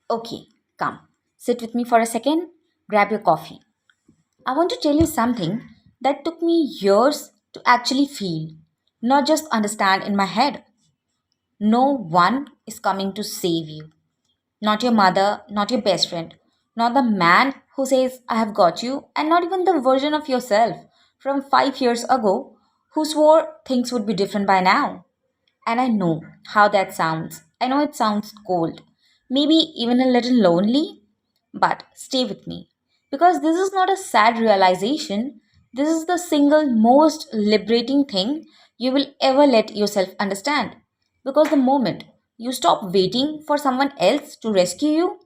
Okay, come. Sit with me for a second. Grab your coffee. I want to tell you something that took me years to actually feel, not just understand in my head. No one is coming to save you. Not your mother, not your best friend, not the man who says, I have got you, and not even the version of yourself from 5 years ago who swore things would be different by now. And I know how that sounds. I know it sounds cold, maybe even a little lonely, but stay with me. Because this is not a sad realization, this is the single most liberating thing you will ever let yourself understand. Because the moment you stop waiting for someone else to rescue you,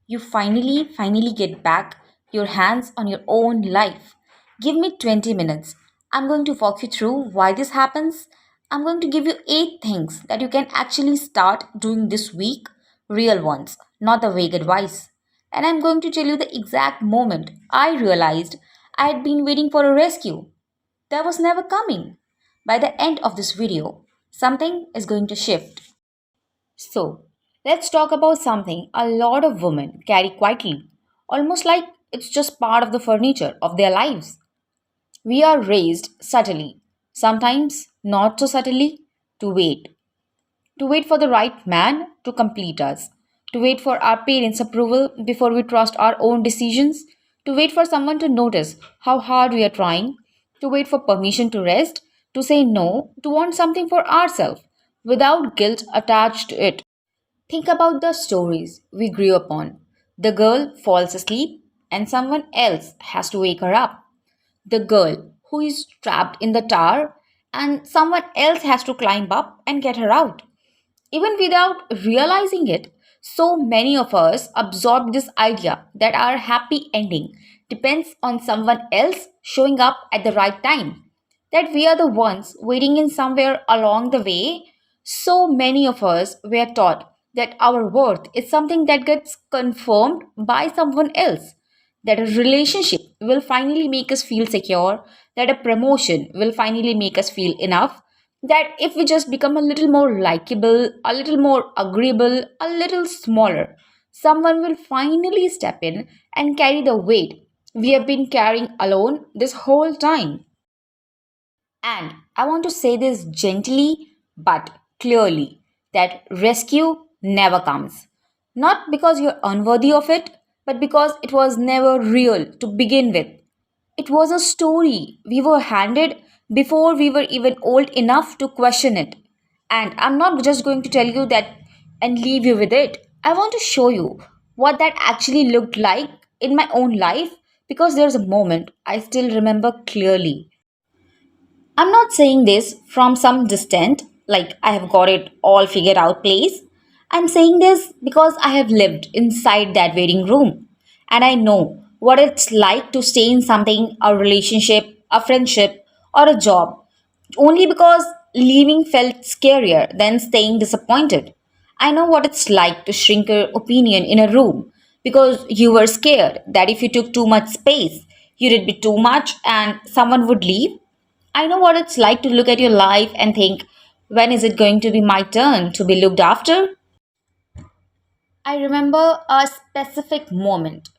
you finally get back your hands on your own life. Give me 20 minutes. I'm going to walk you through why this happens. I'm going to give you 8 things that you can actually start doing this week, real ones, not the vague advice. And I'm going to tell you the exact moment I realized I had been waiting for a rescue that was never coming. By the end of this video, something is going to shift. So, let's talk about something a lot of women carry quietly, almost like it's just part of the furniture of their lives. We are raised subtly, sometimes not so subtly, to wait. To wait for the right man to complete us, to wait for our parents' approval before we trust our own decisions, to wait for someone to notice how hard we are trying, to wait for permission to rest, to say no, to want something for ourselves without guilt attached to it. Think about the stories we grew up on. The girl falls asleep and someone else has to wake her up. The girl who is trapped in the tower and someone else has to climb up and get her out. Even without realizing it, so many of us absorb this idea that our happy ending depends on someone else showing up at the right time. That we are the ones waiting in somewhere along the way. So many of us were taught that our worth is something that gets confirmed by someone else. That a relationship will finally make us feel secure, that a promotion will finally make us feel enough, that if we just become a little more likable, a little more agreeable, a little smaller, someone will finally step in and carry the weight we have been carrying alone this whole time. And I want to say this gently but clearly that rescue never comes. Not because you're unworthy of it, but because it was never real to begin with. It was a story we were handed before we were even old enough to question it. And I'm not just going to tell you that and leave you with it. I want to show you what that actually looked like in my own life because there's a moment I still remember clearly. I'm not saying this from some distant, like I have got it all figured out place. I'm saying this because I have lived inside that waiting room. And I know what it's like to stay in something, a relationship, a friendship, or a job, only because leaving felt scarier than staying disappointed. I know what it's like to shrink your opinion in a room because you were scared that if you took too much space, you'd be too much and someone would leave. I know what it's like to look at your life and think, when is it going to be my turn to be looked after? I remember a specific moment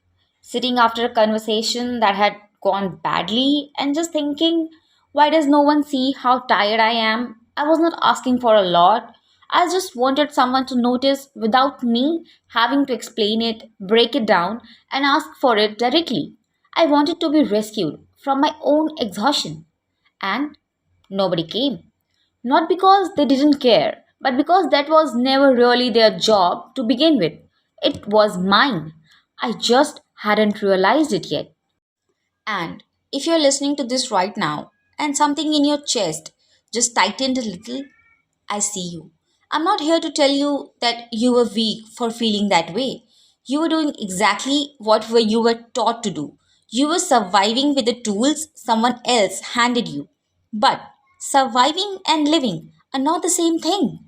sitting after a conversation that had gone badly and just thinking, why does no one see how tired I am? I was not asking for a lot. I just wanted someone to notice without me having to explain it, break it down, and ask for it directly. I wanted to be rescued from my own exhaustion. And nobody came. Not because they didn't care, but because that was never really their job to begin with. It was mine. I just hadn't realized it yet. And if you're listening to this right now and something in your chest just tightened a little, I see you. I'm not here to tell you that you were weak for feeling that way. You were doing exactly what you were taught to do. You were surviving with the tools someone else handed you. But surviving and living are not the same thing.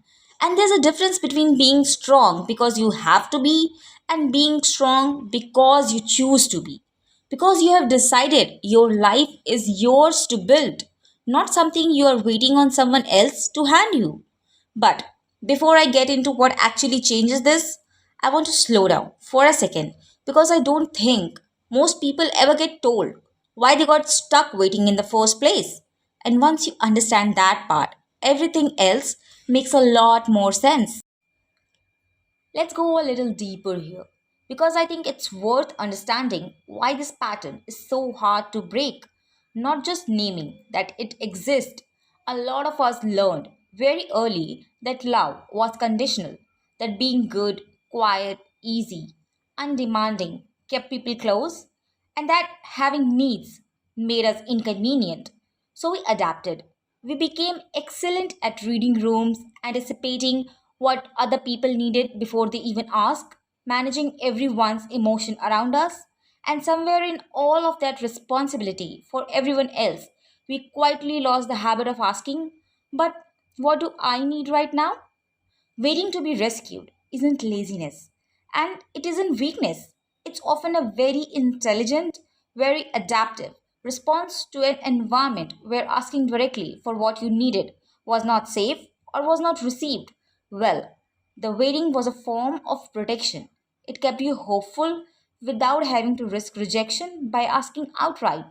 And there's a difference between being strong because you have to be and being strong because you choose to be. Because you have decided your life is yours to build, not something you are waiting on someone else to hand you. But before I get into what actually changes this, I want to slow down for a second because I don't think most people ever get told why they got stuck waiting in the first place. And once you understand that part, everything else makes a lot more sense. Let's go a little deeper here because I think it's worth understanding why this pattern is so hard to break. Not just naming that it exists. A lot of us learned very early that love was conditional, that being good, quiet, easy, undemanding kept people close, and that having needs made us inconvenient. So we adapted. We became excellent at reading rooms, anticipating what other people needed before they even asked, managing everyone's emotion around us, and somewhere in all of that responsibility for everyone else, we quietly lost the habit of asking, but what do I need right now? Waiting to be rescued isn't laziness and it isn't weakness. It's often a very intelligent, very adaptive response to an environment where asking directly for what you needed was not safe or was not received. Well, the waiting was a form of protection. It kept you hopeful without having to risk rejection by asking outright.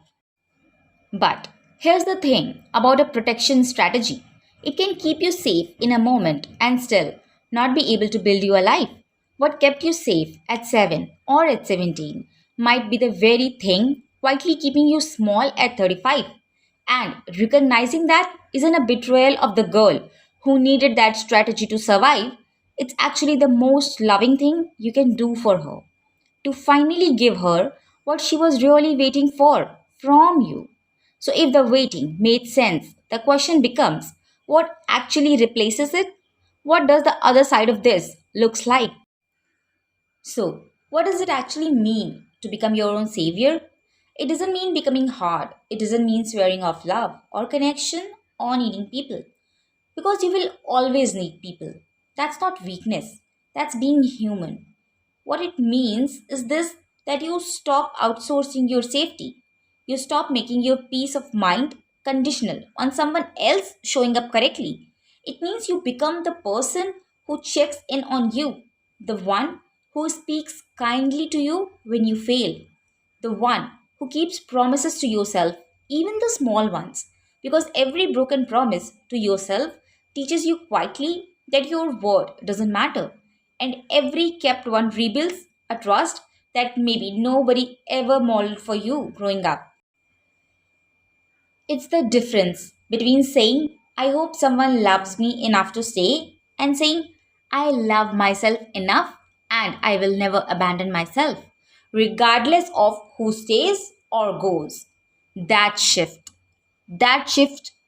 But here's the thing about a protection strategy, it can keep you safe in a moment and still not be able to build you a life. What kept you safe at 7 or at 17 might be the very thing quietly keeping you small at 35. And recognizing that isn't a betrayal of the girl who needed that strategy to survive, it's actually the most loving thing you can do for her to finally give her what she was really waiting for from you. So, if the waiting made sense, the question becomes what actually replaces it? What does the other side of this looks like? So, what does it actually mean to become your own savior? It doesn't mean becoming hard. It doesn't mean swearing off love or connection or needing people. Because you will always need people. That's not weakness. That's being human. What it means is this that you stop outsourcing your safety. You stop making your peace of mind conditional on someone else showing up correctly. It means you become the person who checks in on you, the one who speaks kindly to you when you fail, the one who keeps promises to yourself, even the small ones. Because every broken promise to yourself teaches you quietly that your word doesn't matter, and every kept one rebuilds a trust that maybe nobody ever modeled for you growing up. It's the difference between saying, I hope someone loves me enough to stay, and saying, I love myself enough and I will never abandon myself, regardless of who stays or goes. That shift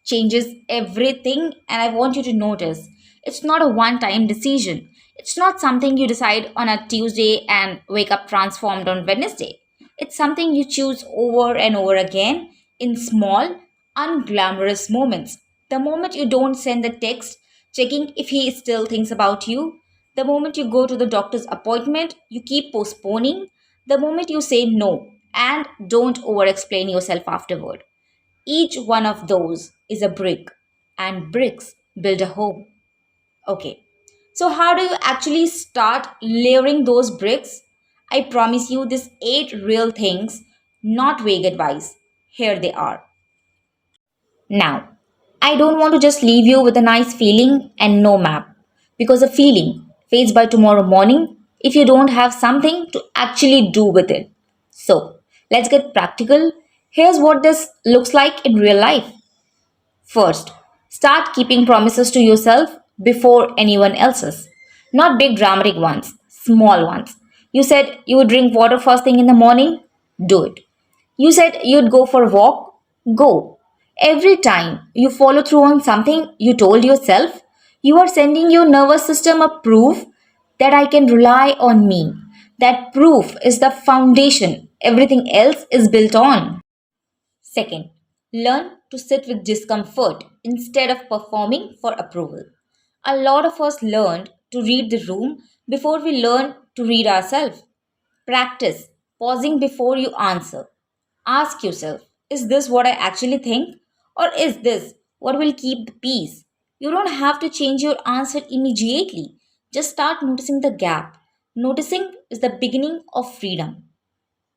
changes everything, and I want you to notice it's not a one time decision. It's not something you decide on a Tuesday and wake up transformed on Wednesday. It's something you choose over and over again in small, unglamorous moments. The moment you don't send the text checking if he still thinks about you, the moment you go to the doctor's appointment you keep postponing, the moment you say no and don't over explain yourself afterward. Each one of those is a brick, and bricks build a home. Okay, so how do you actually start layering those bricks? I promise you these 8 real things, not vague advice. Here they are. Now, I don't want to just leave you with a nice feeling and no map, because a feeling fades by tomorrow morning if you don't have something to actually do with it. So, let's get practical. Here's what this looks like in real life. First, start keeping promises to yourself before anyone else's. Not big dramatic ones, small ones. You said you would drink water first thing in the morning? Do it. You said you'd go for a walk? Go. Every time you follow through on something you told yourself, you are sending your nervous system a proof that I can rely on me. That proof is the foundation everything else is built on. Second, learn to sit with discomfort instead of performing for approval. A lot of us learned to read the room before we learned to read ourselves. Practice pausing before you answer. Ask yourself, is this what I actually think? Or is this what will keep the peace? You don't have to change your answer immediately. Just start noticing the gap. Noticing is the beginning of freedom.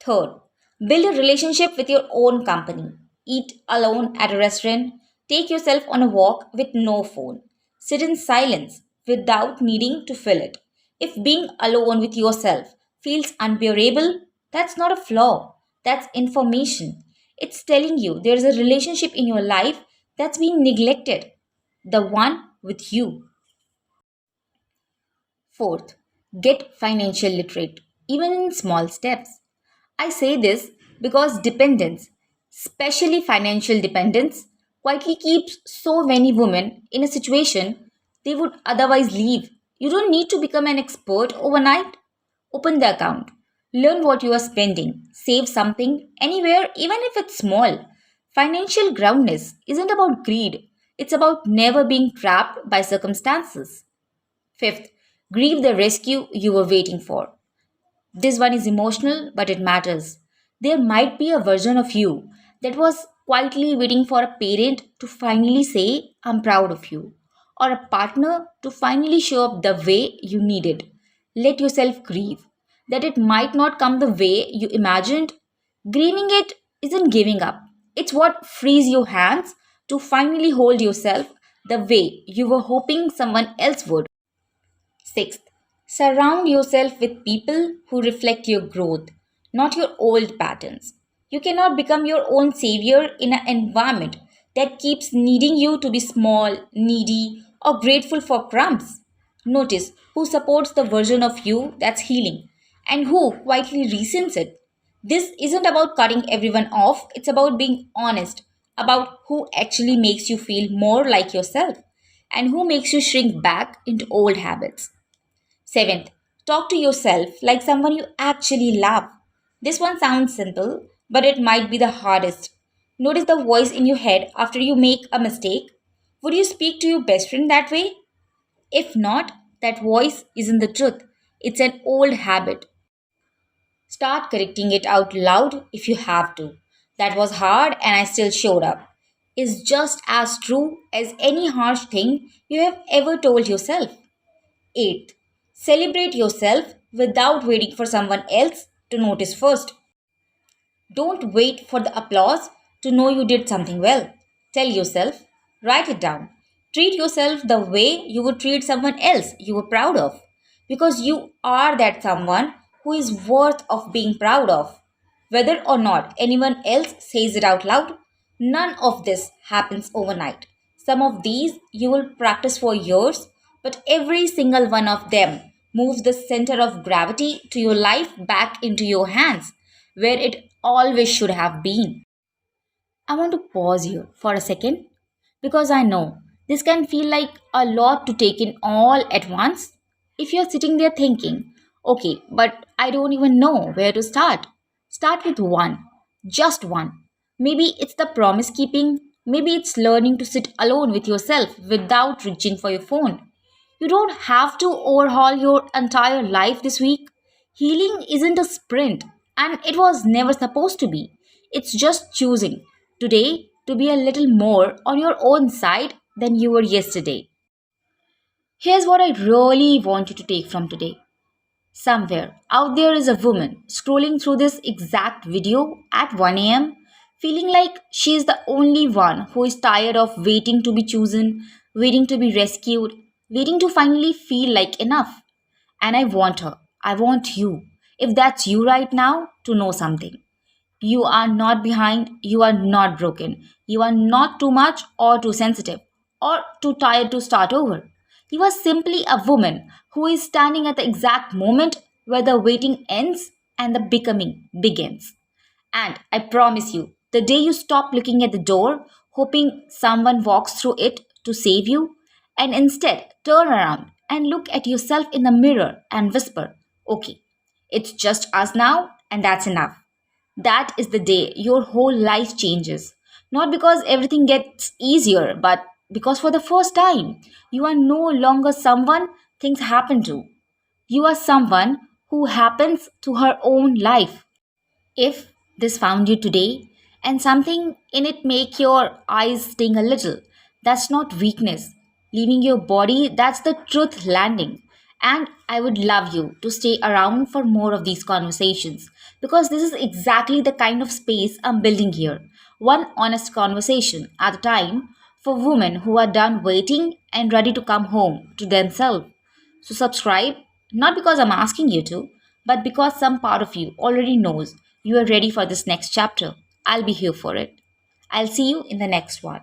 Third, build a relationship with your own company. Eat alone at a restaurant. Take yourself on a walk with no phone. Sit in silence without needing to fill it. If being alone with yourself feels unbearable, that's not a flaw. That's information. It's telling you there's a relationship in your life that's been neglected. The one with you. Fourth, get financial literate, even in small steps. I say this because dependence, especially financial dependence, quietly keeps so many women in a situation they would otherwise leave. You don't need to become an expert overnight. Open the account, learn what you are spending, save something anywhere, even if it's small. Financial groundness isn't about greed, it's about never being trapped by circumstances. Fifth, grieve the rescue you were waiting for. This one is emotional, but it matters. There might be a version of you that was quietly waiting for a parent to finally say, I'm proud of you, or a partner to finally show up the way you needed. Let yourself grieve. That it might not come the way you imagined. Grieving it isn't giving up, it's what frees your hands to finally hold yourself the way you were hoping someone else would. Sixth, surround yourself with people who reflect your growth, not your old patterns. You cannot become your own savior in an environment that keeps needing you to be small, needy, or grateful for crumbs. Notice who supports the version of you that's healing and who quietly resents it. This isn't about cutting everyone off, it's about being honest about who actually makes you feel more like yourself and who makes you shrink back into old habits. Seventh, talk to yourself like someone you actually love. This one sounds simple, but it might be the hardest. Notice the voice in your head after you make a mistake. Would you speak to your best friend that way? If not, that voice isn't the truth. It's an old habit. Start correcting it out loud if you have to. That was hard and I still showed up. Is just as true as any harsh thing you have ever told yourself. Eighth, celebrate yourself without waiting for someone else to notice first. Don't wait for the applause to know you did something well. Tell yourself, write it down. Treat yourself the way you would treat someone else you were proud of. Because you are that someone who is worth of being proud of. Whether or not anyone else says it out loud, none of this happens overnight. Some of these you will practice for years, but every single one of them moves the center of gravity to your life back into your hands, where it always should have been. I want to pause here for a second because I know this can feel like a lot to take in all at once. If you're sitting there thinking, okay, but I don't even know where to start with one, just one. Maybe it's the promise keeping, maybe it's learning to sit alone with yourself without reaching for your phone. You don't have to overhaul your entire life this week. Healing isn't a sprint, and it was never supposed to be. It's just choosing today to be a little more on your own side than you were yesterday. Here's what I really want you to take from today. Somewhere out there is a woman scrolling through this exact video at 1 a.m., feeling like she is the only one who is tired of waiting to be chosen, waiting to be rescued, waiting to finally feel like enough. And I want her, I want you, if that's you right now, to know something. You are not behind, you are not broken, you are not too much or too sensitive or too tired to start over. You are simply a woman who is standing at the exact moment where the waiting ends and the becoming begins. And I promise you, the day you stop looking at the door, hoping someone walks through it to save you, and instead turn around and look at yourself in the mirror and whisper, okay, it's just us now, and that's enough. That is the day your whole life changes. Not because everything gets easier, but because for the first time, you are no longer someone things happen to. You are someone who happens to her own life. If this found you today and something in it make your eyes sting a little, that's not weakness. Leaving your body, that's the truth landing. And I would love you to stay around for more of these conversations because this is exactly the kind of space I'm building here. One honest conversation at a time for women who are done waiting and ready to come home to themselves. So, subscribe, not because I'm asking you to, but because some part of you already knows you are ready for this next chapter. I'll be here for it. I'll see you in the next one.